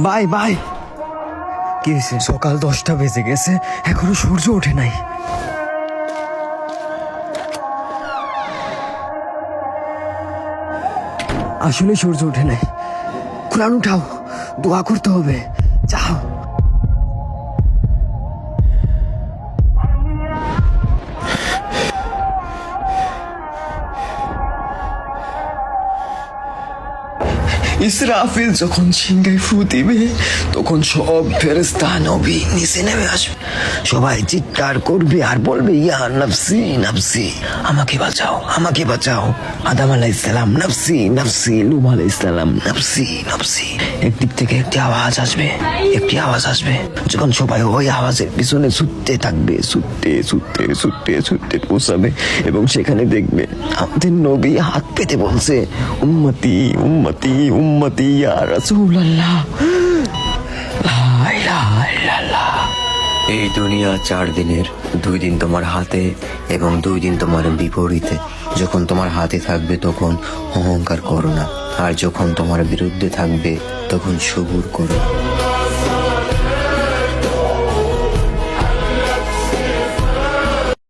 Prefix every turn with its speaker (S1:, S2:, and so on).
S1: Bye bye. কি হয়েছে? সকাল 10টা বেজে গেছে, এখনো সূর্য ওঠে নাই। আসলে সূর্য ওঠে নাই। কোরআন উঠাও, দোয়া করতে হবে, যাও। ইসরাফিল যখন সিংহায় ফু দিবে তখন সব ফেরেশতা নবী নিচে নেমে আসবে। সবাই চিৎকার করবে আর বলবে, ইয়া নাফসি নাফসি, আমাকে বাঁচাও, আমাকে বাঁচাও। আদম আলাইহিস সালাম নাফসি নাফসি, নূহ আলাইহিস সালাম নাফসি নাফসি। একদিক থেকে একটি আওয়াজ আসবে, একটি আওয়াজ আসবে। যখন সবাই ওই আওয়াজের পিছনে ছুটতে থাকবে, ছুটতে ছুটতে ছুটতে ছুটতে পৌঁছাবে এবং সেখানে দেখবে আমাদের নবী হাত পেতে বলছে, উম্মতি উম্মতি উম্মতি ইয়া রাসূলুল্লাহ, লা ইলাহা ইল্লাল্লাহ।
S2: এই দুনিয়া 4 দিনের, 2 দিন তোমার হাতে এবং 2 দিন তোমার বিপরীতে। যখন তোমার হাতে থাকবে তখন অহংকার করো না, আর যখন তোমার বিরুদ্ধে থাকবে তখন সবুর করো।